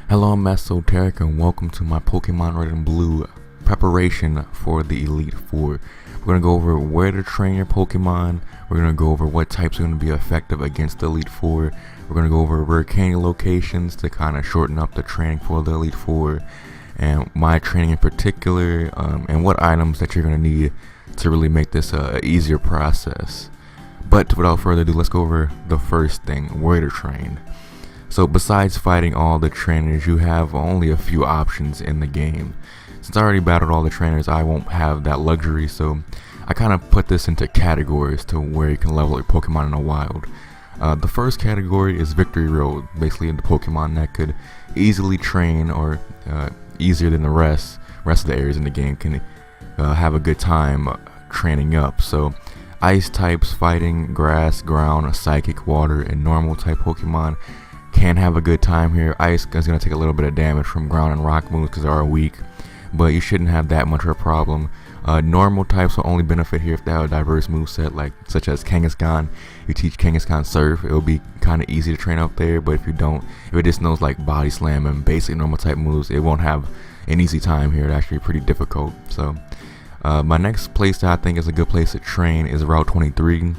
Hello, I'm Esoteric, and welcome to my Pokemon Red and Blue preparation for the Elite Four. We're going to go over where to train your Pokemon. We're going to go over what types are going to be effective against the Elite Four. We're going to go over rare candy locations to kind of shorten up the training for the Elite Four, and my training in particular, and what items that you're going to need to really make this a easier process. But without further ado, let's go over the first thing, where to train. So besides fighting all the trainers, you have only a few options in the game. Since I already battled all the trainers, I won't have that luxury, so I kind of put this into categories to where you can level your Pokemon in the wild. The first category is Victory Road, basically the Pokemon that could easily train, or easier than the rest of the areas in the game can have a good time training up. So Ice types, Fighting, Grass, Ground, Psychic, Water, and Normal type Pokemon can have a good time here. Ice is going to take a little bit of damage from ground and rock moves because they are weak, but you shouldn't have that much of a problem. Normal types will only benefit here if they have a diverse moveset, such as Kangaskhan. You teach Kangaskhan Surf, it will be kind of easy to train up there, but if you don't, if it just knows like Body Slam and basic normal type moves, it won't have an easy time here. It's actually pretty difficult. So my next place that I think is a good place to train is Route 23.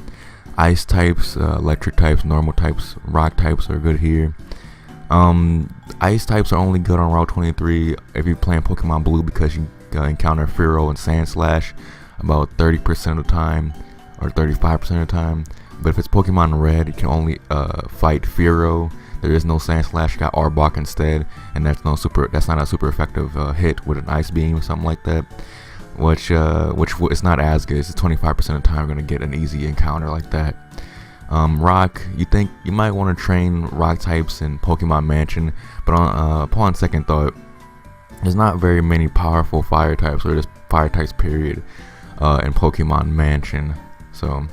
Ice types, electric types, normal types, rock types are good here. Ice types are only good on Route 23 if you're playing Pokemon Blue, because you encounter Fearow and Sandslash about 30% of the time, or 35% of the time. But if it's Pokemon Red, you can only fight Fearow. There is no Sandslash. You got Arbok instead, and that's not a super effective hit with an Ice Beam or something like that. Which it's not as good. It's 25% of the time you're gonna get an easy encounter like that. Rock, you might want to train rock types in Pokemon Mansion, but upon second thought, there's not very many powerful fire types, or just fire types period, in Pokemon Mansion. So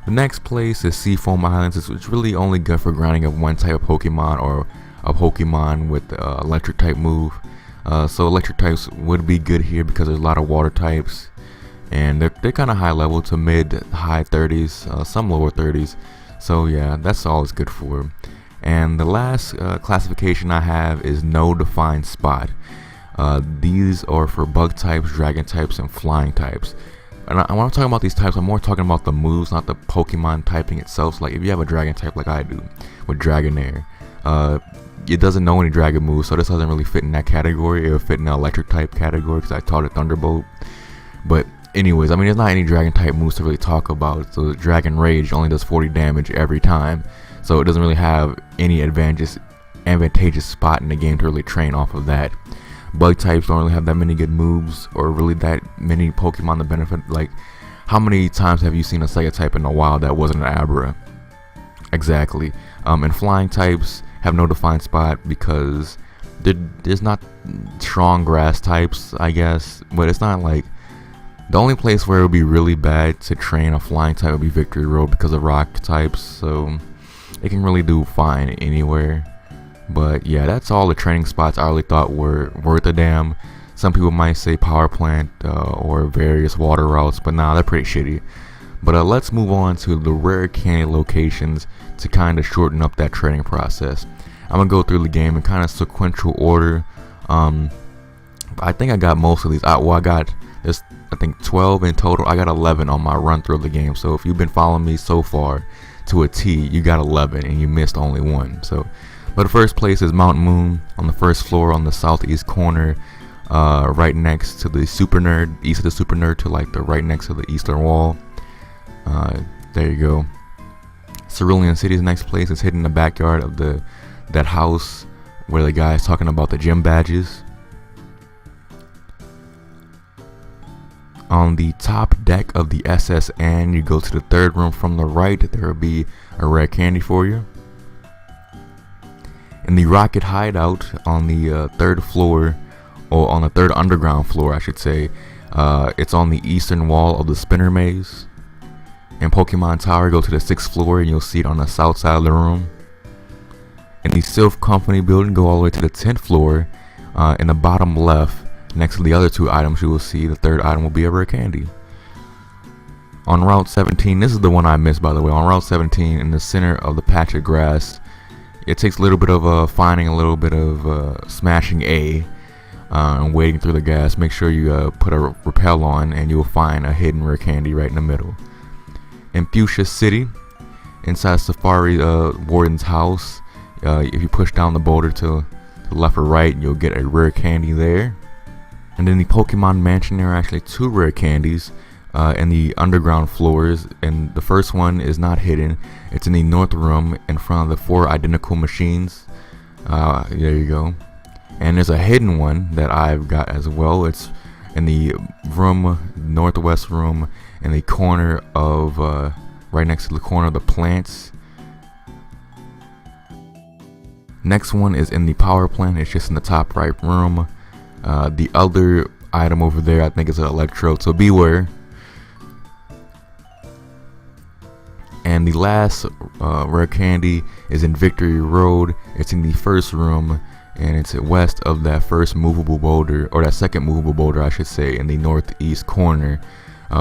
the next place is Seafoam Islands. It's really only good for grounding of one type of Pokemon, or a Pokemon with electric type move. So electric types would be good here because there's a lot of water types, and they're kind of high level to mid high 30s, some lower 30s. So yeah, that's all it's good for. And the last classification I have is no defined spot. These are for bug types, dragon types, and flying types. And when I'm talking about these types, I'm more talking about the moves, not the Pokemon typing itself. So like if you have a dragon type like I do with Dragonair, it doesn't know any dragon moves, so this doesn't really fit in that category. It would fit in the electric type category because I taught it Thunderbolt. But anyways, I mean, there's not any dragon type moves to really talk about. So Dragon Rage only does 40 damage every time, so it doesn't really have any advantageous spot in the game to really train off of that. Bug types don't really have that many good moves, or really that many Pokemon to benefit. Like, how many times have you seen a Psychic type in the wild that wasn't an Abra? Exactly. And flying types have no defined spot because there's not strong grass types, I guess, but it's not like the only place where it would be really bad to train a flying type would be Victory Road because of rock types, so it can really do fine anywhere. But yeah, that's all the training spots I really thought were worth a damn. Some people might say Power Plant or various water routes, but nah, they're pretty shitty. But let's move on to the rare candy locations to kind of shorten up that training process. I'm gonna go through the game in kind of sequential order. I think I got most of these. There's I think 12 in total. I got 11 on my run through the game. So if you've been following me so far to a T, you got 11 and you missed only one. So, but the first place is Mount Moon on the first floor on the southeast corner, right next to the Super Nerd, east of the Super Nerd, to like the right next to the eastern wall. There you go. Cerulean City's next place is hidden in the backyard of that house where the guy's talking about the gym badges. On the top deck of the SSN, you go to the third room from the right. There will be a rare candy for you. In the Rocket Hideout on the third floor, or on the third underground floor, I should say, it's on the eastern wall of the Spinner Maze. In Pokemon Tower, go to the 6th floor and you'll see it on the south side of the room. In the Sylph Company building, go all the way to the 10th floor. In the bottom left, next to the other two items, you will see the third item will be a rare candy. On Route 17, this is the one I missed by the way. On Route 17, in the center of the patch of grass, it takes a little bit of finding a little bit of smashing A and wading through the gas. Make sure you put a rappel on, and you'll find a hidden rare candy right in the middle. In Fuchsia City, inside Safari Warden's house, if you push down the boulder to the left or right, you'll get a rare candy there. And in the Pokemon Mansion, there are actually 2 rare candies in the underground floors, and the first one is not hidden. It's in the north room in front of the 4 identical machines. There you go. And there's a hidden one that I've got as well. It's in the northwest room, in the corner of right next to the corner of the plants. Next one is in the power plant. It's just in the top right room. The other item over there, I think, is an electrode, so beware. And the last rare candy is in Victory Road. It's in the first room, and it's west of that first movable boulder, or that second movable boulder, I should say, in the northeast corner.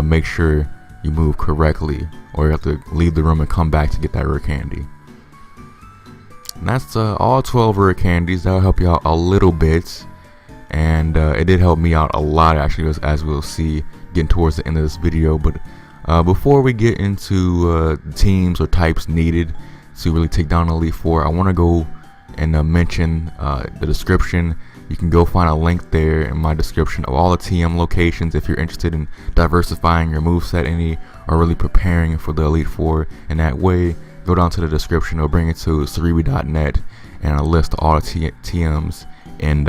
Make sure you move correctly, or you have to leave the room and come back to get that rare candy. And that's all 12 rare candies. That'll help you out a little bit, and it did help me out a lot, actually, as we'll see getting towards the end of this video. But before we get into teams or types needed to really take down Elite Four, I want to go and mention the description. You can go find a link there in my description of all the TM locations if you're interested in diversifying your moveset any, or really preparing for the Elite Four in that way. Go down to the description. It'll bring it to cerebi.net and a list of all the TMs in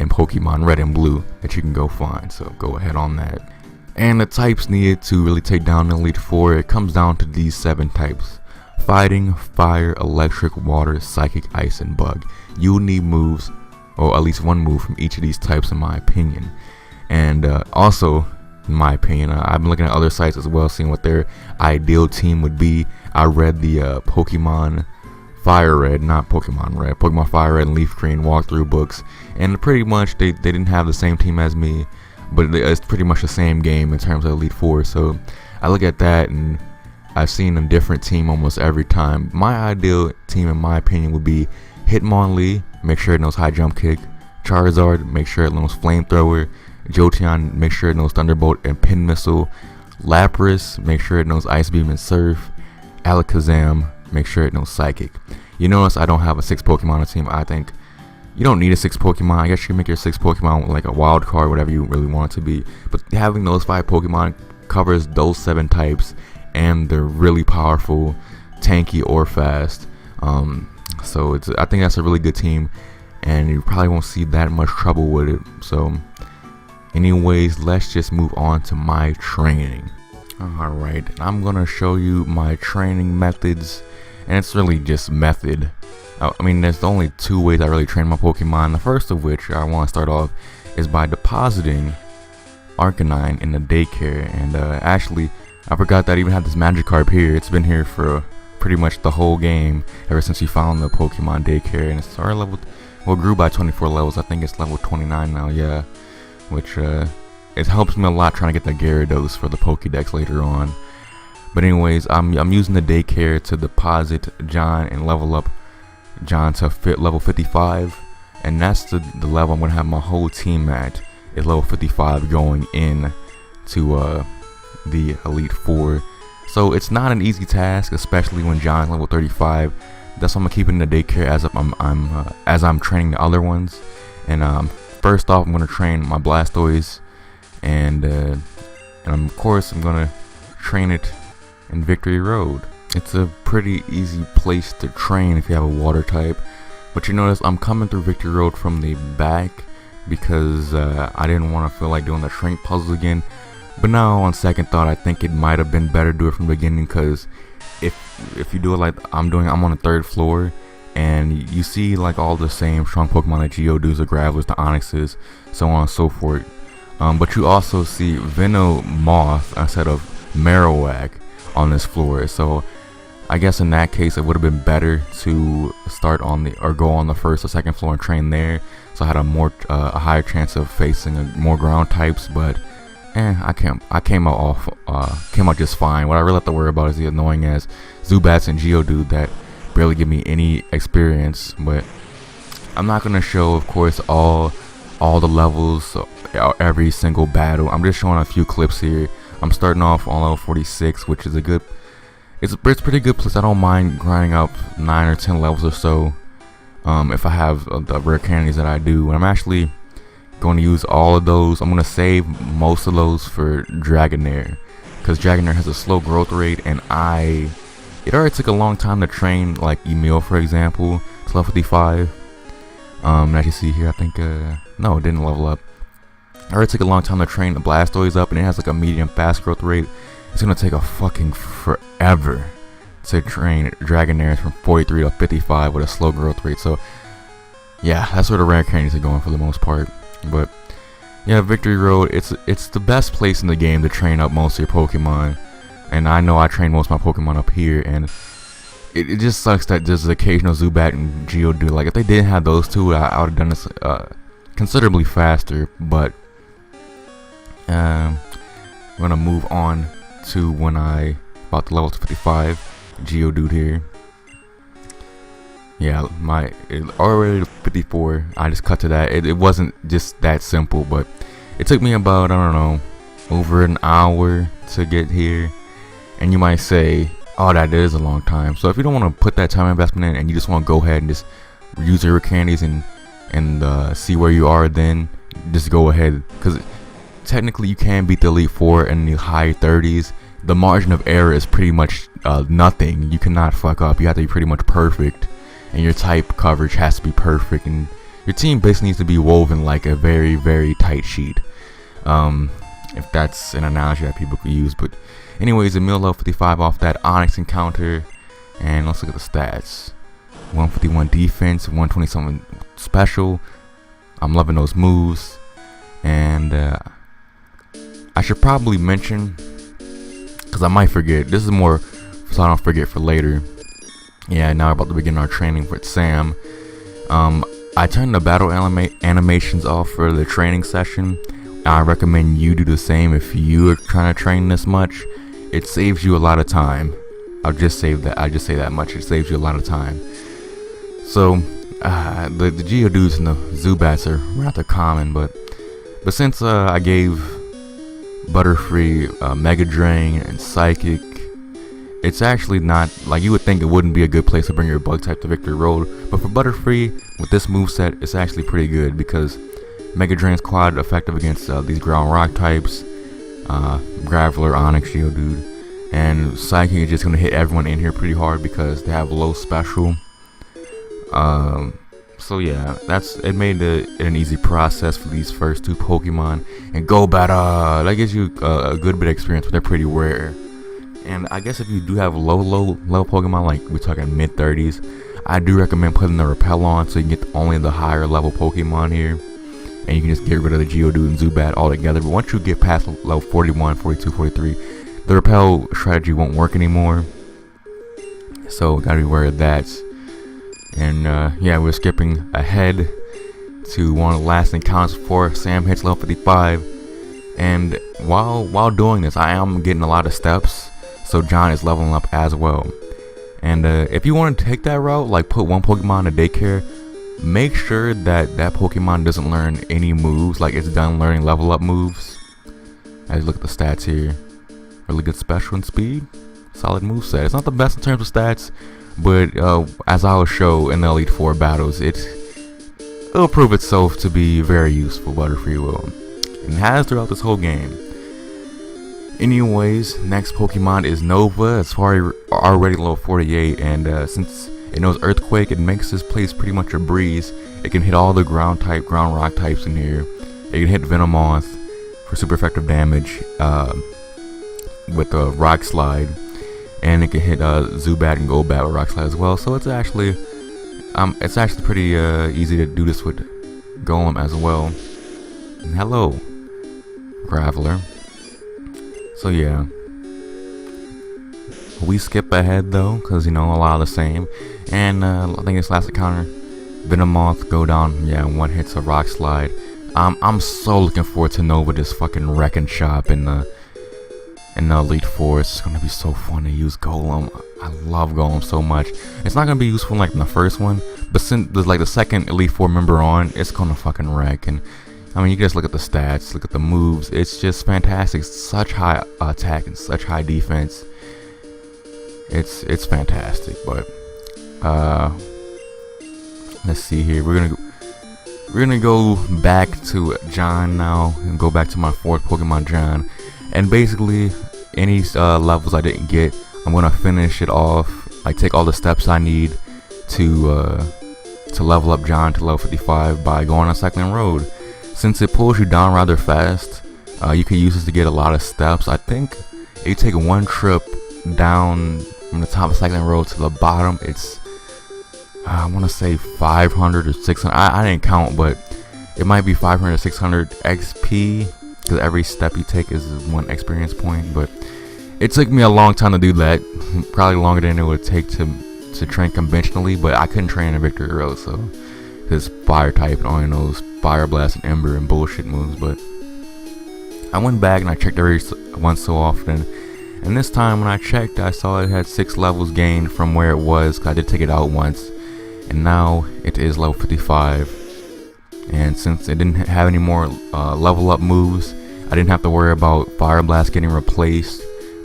Pokemon Red and Blue that you can go find. So go ahead on that. And the types needed to really take down the Elite Four, it comes down to these 7 types: Fighting, Fire, Electric, Water, Psychic, Ice, and Bug. You'll need moves, or at least one move from each of these types, in my opinion. And also, in my opinion, I've been looking at other sites as well, seeing what their ideal team would be. I read the Pokemon Fire Red, not Pokemon Red, Pokemon Fire Red and Leaf Green walkthrough books, and pretty much they didn't have the same team as me, but it's pretty much the same game in terms of Elite Four. So I look at that, and I've seen a different team almost every time. My ideal team, in my opinion, would be Hitmonlee, make sure it knows High Jump Kick; Charizard, make sure it knows Flamethrower; Jolteon, make sure it knows Thunderbolt and Pin Missile; Lapras, make sure it knows Ice Beam and Surf; Alakazam, make sure it knows Psychic. You notice I don't have a 6 Pokemon team. I think you don't need a 6 Pokemon. I guess you can make your 6 Pokemon like a wild card, whatever you really want it to be. But having those 5 Pokemon covers those 7 types, and they're really powerful, tanky, or fast. So I think that's a really good team, and you probably won't see that much trouble with it. So anyways, let's just move on to my training. Alright, I'm gonna show you my training methods, and it's really just method. I mean, there's only 2 ways I really train my Pokemon. The first of which I want to start off is by depositing Arcanine in the daycare. And actually, I forgot that I even have this Magikarp here. It's been here for pretty much the whole game, ever since we found the Pokemon daycare, and it's already leveled, well, grew by 24 levels. I think it's level 29 now, yeah, which it helps me a lot trying to get the Gyarados for the Pokédex later on. But anyways, I'm using the daycare to deposit John and level up John to level 55, and that's the level I'm gonna have my whole team at, is level 55 going in to the Elite Four. So it's not an easy task, especially when John's level 35. That's why I'm gonna keep it in the daycare as I'm training the other ones. And first off, I'm gonna train my Blastoise, and of course I'm gonna train it in Victory Road. It's a pretty easy place to train if you have a water type, but you notice I'm coming through Victory Road from the back because I didn't want to feel like doing the shrink puzzles again. But now on second thought, I think it might have been better to do it from the beginning, because if you do it like I'm doing, I'm on the 3rd floor, and you see like all the same strong Pokemon like Geodudes, the Gravelers, the Onixes, so on and so forth. But you also see Venomoth instead of Marowak on this floor. So I guess in that case, it would have been better to start on go on the 1st or 2nd floor and train there, so I had a higher chance of facing more ground types. But I came out just fine. What I really have to worry about is the annoying as Zubats and Geodude that barely give me any experience. But I'm not gonna show, of course, all the levels, every single battle. I'm just showing a few clips here. I'm starting off on level 46, which is a good. It's pretty good. Plus, I don't mind grinding up 9 or 10 levels or so. If I have the rare candies that I do, and I'm actually going to use all of those. I'm going to save most of those for Dragonair, because Dragonair has a slow growth rate, and it already took a long time to train, like Emil, for example, to level 55. As you see here, I think no, it didn't level up. It already took a long time to train the Blastoise up, and it has like a medium fast growth rate. It's gonna take a fucking forever to train Dragonair from 43 to 55 with a slow growth rate. So yeah, that's where the rare candies are going for the most part. But yeah, Victory Road, it's the best place in the game to train up most of your Pokemon. And I know I train most of my Pokemon up here, and it just sucks that there's occasional Zubat and Geodude. Like, if they didn't have those two, I would have done this considerably faster. But I'm gonna move on to when I about to level to 55 Geodude here. Yeah, already 54. I just cut to that. It wasn't just that simple, but it took me about, I don't know, over an hour to get here. And you might say, oh, that is a long time. So if you don't want to put that time investment in, and you just want to go ahead and just use your candies and see where you are, then just go ahead, because technically you can beat the Elite Four in the high 30s. The margin of error is pretty much nothing. You cannot fuck up. You have to be pretty much perfect, and your type coverage has to be perfect, and your team basically needs to be woven like a very, very tight sheet. If that's an analogy that people could use. But anyways, Emil level 55 off that Onyx encounter, and let's look at the stats. 151 defense, 127 special. I'm loving those moves. And I should probably mention, because I might forget, this is more so I don't forget for later. Yeah, now we're about to begin our training with Sam. I turned the battle animations off for the training session. I recommend you do the same if you are trying to train this much. It saves you a lot of time. I'll just say that much. It saves you a lot of time. So the Geodudes and the Zubats are rather common, but since I gave Butterfree Mega Drain and Psychic, it's actually not, like, you would think it wouldn't be a good place to bring your bug type to Victory Road, but for Butterfree with this moveset, it's actually pretty good, because Mega Drain's quad effective against these ground rock types, Graveler, Onyx, Geodude, and Psychic is just gonna hit everyone in here pretty hard because they have low special. So yeah, it made it an easy process for these first two Pokemon. And Golbat, that gives you a good bit of experience, but they're pretty rare. And I guess if you do have low level Pokemon, like we're talking mid 30s, I do recommend putting the Repel on so you can get only the higher level Pokemon here. And you can just get rid of the Geodude and Zubat altogether. But once you get past level 41, 42, 43, the Repel strategy won't work anymore. So gotta be aware of that. And yeah, we're skipping ahead to one of the last encounters before Sam hits level 55. And while doing this, I am getting a lot of steps. So John is leveling up as well. And if you want to take that route, like put one Pokemon in daycare, make sure that Pokemon doesn't learn any moves, like it's done learning level up moves. As you look at the stats here, really good special and speed, solid moveset. It's not the best in terms of stats, but as I will show in the Elite Four battles, it'll prove itself to be very useful. Butterfree will, and has throughout this whole game. Anyways, next Pokemon is Nova. It's already level 48, and since it knows Earthquake, it makes this place pretty much a breeze. It can hit all the ground rock types in here. It can hit Venomoth for super effective damage with the Rock Slide, and it can hit Zubat and Golbat with Rock Slide as well. So it's actually pretty easy to do this with Golem as well. And hello, Graveler. So yeah, we skip ahead though, because, you know, a lot of the same. And I think this last encounter, Venomoth go down, yeah, one hits a Rock Slide. I'm so looking forward to Nova just fucking wrecking shop in the Elite Four. It's gonna be so fun to use Golem. I love Golem so much. It's not gonna be useful like in the first one, but since there's like the second Elite Four member on, it's gonna fucking wreck. And I mean, you just look at the stats, look at the moves. It's just fantastic. Such high attack and such high defense. It's fantastic. But let's see here. We're gonna go back to John now and go back to my fourth Pokemon, John. And basically, any levels I didn't get, I'm gonna finish it off. Like take all the steps I need to level up John to level 55 by going on Cycling Road. Since it pulls you down rather fast, you can use this to get a lot of steps. I think if you take one trip down from the top of Cycling Road to the bottom, it's I want to say 500 or 600. I didn't count, but it might be 500 or 600 XP because every step you take is 1 experience point. But it took me a long time to do that, probably longer than it would take to train conventionally. But I couldn't train in Victory Road, so his fire type and only knows Fire Blast and Ember and bullshit moves. But I went back and I checked every once so often, and this time when I checked, I saw it had 6 levels gained from where it was, because I did take it out once, and now it is level 55. And since it didn't have any more level up moves, I didn't have to worry about Fire Blast getting replaced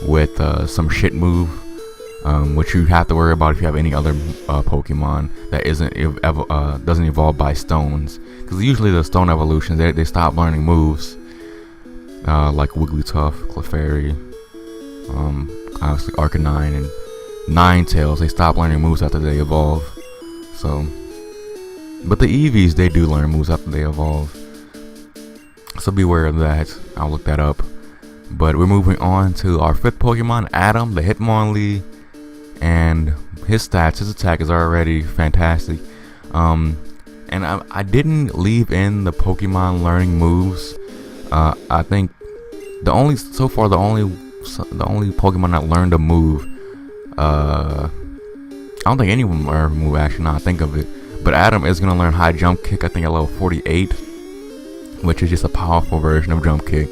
with some shit move, which you have to worry about if you have any other Pokemon that doesn't evolve by stones. Because usually the stone evolutions, they stop learning moves, like Wigglytuff, Clefairy, obviously Arcanine, and Ninetales. They stop learning moves after they evolve. So, but the Eevees, they do learn moves after they evolve. So beware of that. I'll look that up. But we're moving on to our 5th Pokemon, Adam, the Hitmonlee. And his stats, his attack is already fantastic. And I didn't leave in the Pokemon learning moves. I think the only Pokemon that learned a move, I don't think anyone learned a move actually, now I think of it. But Adam is going to learn High Jump Kick, I think at level 48, which is just a powerful version of Jump Kick.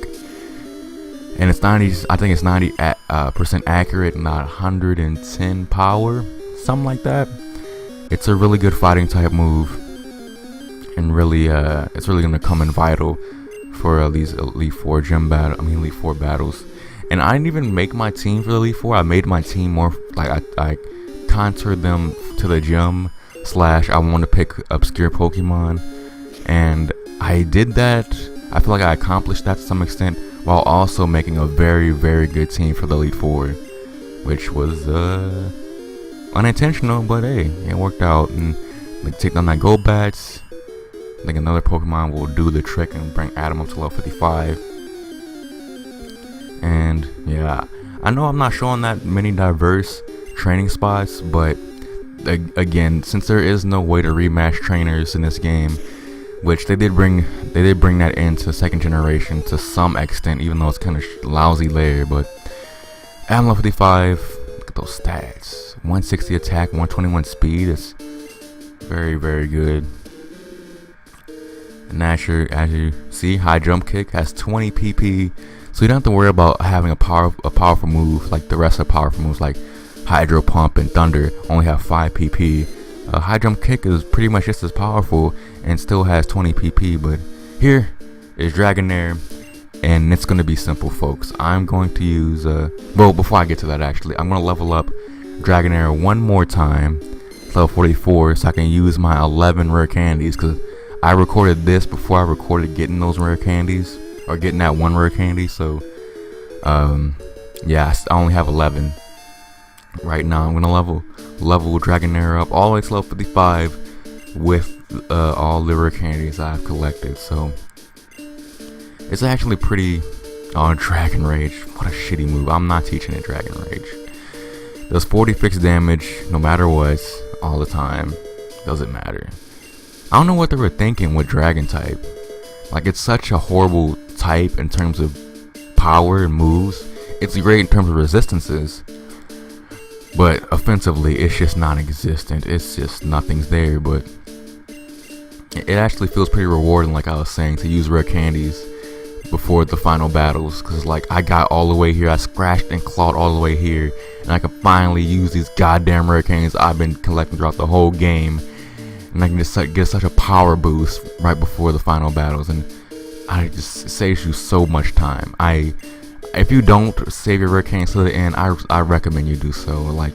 And it's 90%, I think it's 90% accurate, not 110 power, something like that. It's a really good fighting type move, and really, it's really gonna come in vital for these Elite Four battles. And I didn't even make my team for the Elite Four. I made my team more like I contoured them to the gym / I want to pick obscure Pokemon, and I did that. I feel like I accomplished that to some extent, while also making a very, very good team for the Elite Four, which was unintentional, but hey, it worked out. And like, take down that Golbats. I think another Pokemon will do the trick and bring Adam up to level 55. And yeah, I know I'm not showing that many diverse training spots, but again, since there is no way to rematch trainers in this game, which they did bring that into 2nd generation to some extent, even though it's kind of lousy there. But Adam level 55, look at those stats: 160 attack, 121 speed. It's very, very good. And as you see, High Jump Kick has 20 PP, so you don't have to worry about having a powerful move like the rest of the powerful moves like Hydro Pump and Thunder only have 5 PP. High Jump Kick is pretty much just as powerful and still has 20 PP. But here is Dragonair, and it's going to be simple, folks. I'm going to use well, before I get to that, actually, I'm going to level up Dragonair one more time, level 44, so I can use my 11 rare candies, because I recorded this before I recorded getting those rare candies, or getting that 1 rare candy. So yeah, I only have 11 right now. I'm gonna level Dragonair up all the way to level 55 with all the rare candies I've collected. So it's actually pretty. Oh, Dragon Rage, what a shitty move. I'm not teaching it Dragon Rage. Does 40 fixed damage no matter what, all the time. Doesn't matter. I don't know what they were thinking with Dragon type. Like, it's such a horrible type in terms of power and moves. It's great in terms of resistances, but offensively it's just non-existent. It's just nothing's there. But it actually feels pretty rewarding, like I was saying, to use rare candies before the final battles, because like I got all the way here, I scratched and clawed all the way here, and I can finally use these goddamn hurricanes I've been collecting throughout the whole game, and I can just get such a power boost right before the final battles, and I just saves you so much time. If you don't save your hurricanes to the end, I recommend you do so. Like,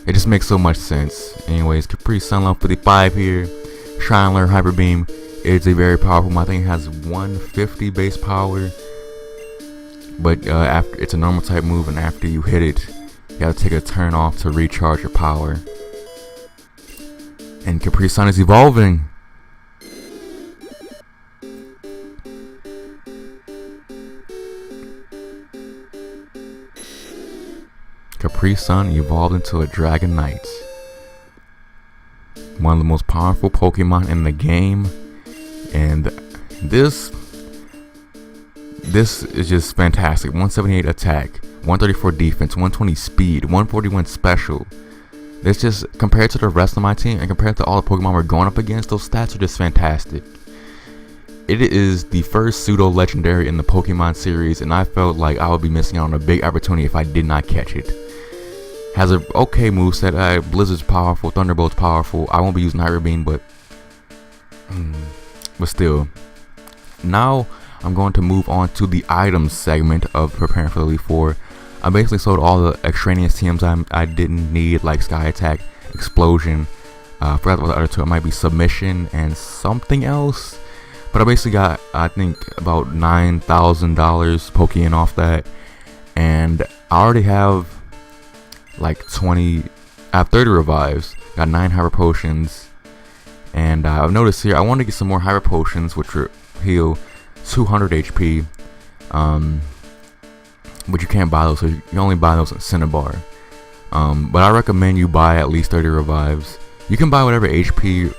it just makes so much sense. Anyways, Capri Sun level 55 here. Shine Alert Hyper Beam. It's a very powerful. I think it has 150 base power, but after it's a normal type move, and after you hit it, you gotta take a turn off to recharge your power. And Capri Sun is evolving. Capri Sun evolved into a Dragon Knight, one of the most powerful Pokemon in the game. And this is just fantastic. 178 attack, 134 defense, 120 speed, 141 special. It's just, compared to the rest of my team and compared to all the Pokemon we're going up against, those stats are just fantastic. It is the first pseudo legendary in the Pokemon series, and I felt like I would be missing out on a big opportunity if I did not catch it. Has a okay moveset. Blizzard's powerful, Thunderbolt's powerful. I won't be using Hyper Beam, but still. Now I'm going to move on to the items segment of preparing for the Elite Four. I basically sold all the extraneous TMs I didn't need, like Sky Attack, Explosion. I forgot about the other two. It might be Submission and something else. But I basically got, I think, about $9,000 Pokeyen off that. And I already have like 30 revives. Got 9 Hyper Potions. And I've noticed here, I want to get some more Hyper Potions, which will heal 200 HP. But you can't buy those, so you only buy those in Cinnabar. But I recommend you buy at least 30 revives. You can buy whatever HP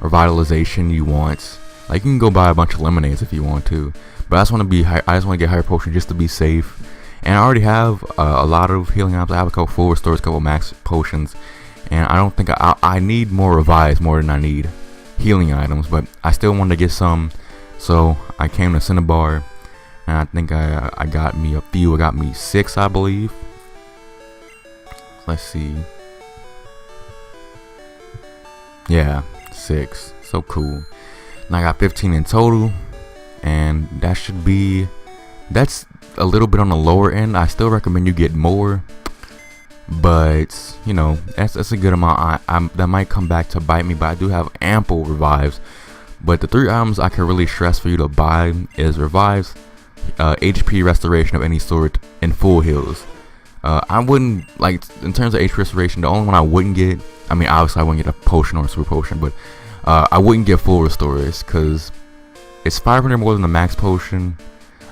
revitalization you want. Like, you can go buy a bunch of lemonades if you want to. But I just want to get Hyper Potion just to be safe. And I already have a lot of healing items. I have a couple full restores, a couple max potions. And I don't think I need more revives more than I need healing items, but I still wanted to get some, so I came to Cinnabar, and I think I got me a few. I got me 6, I believe. Let's see. Yeah, 6. So cool. And I got 15 in total, and that's a little bit on the lower end. I still recommend you get more. But you know, that's a good amount. That might come back to bite me, but I do have ample revives. But the 3 items I can really stress for you to buy is revives, HP restoration of any sort, and full heals. I wouldn't, like, in terms of HP restoration, the only one I wouldn't get, I mean, obviously I wouldn't get a potion or a super potion, but I wouldn't get full restores because it's 500 more than the max potion.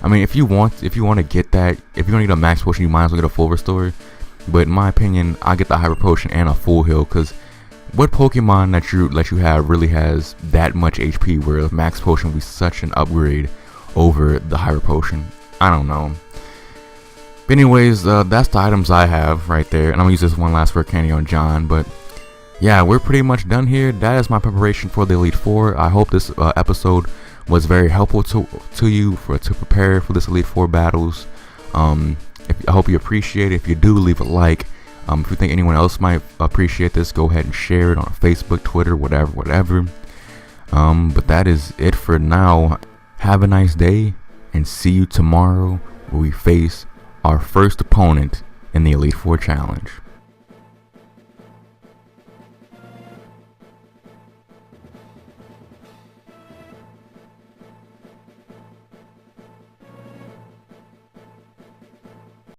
I mean, if you want to get that, if you don't need a max potion, you might as well get a full restore. But in my opinion, I get the Hyper Potion and a full heal, because what Pokemon that you have really has that much HP where the Max Potion will be such an upgrade over the Hyper Potion? I don't know. But anyways, that's the items I have right there, and I'm gonna use this one last for candy on John. But yeah, we're pretty much done here. That is my preparation for the Elite Four. I hope this episode was very helpful to you to prepare for this Elite Four battles. I hope you appreciate it. If you do, leave a like. If you think anyone else might appreciate this, go ahead and share it on Facebook, Twitter, whatever. But that is it for now. Have a nice day, and see you tomorrow where we face our first opponent in the Elite Four Challenge.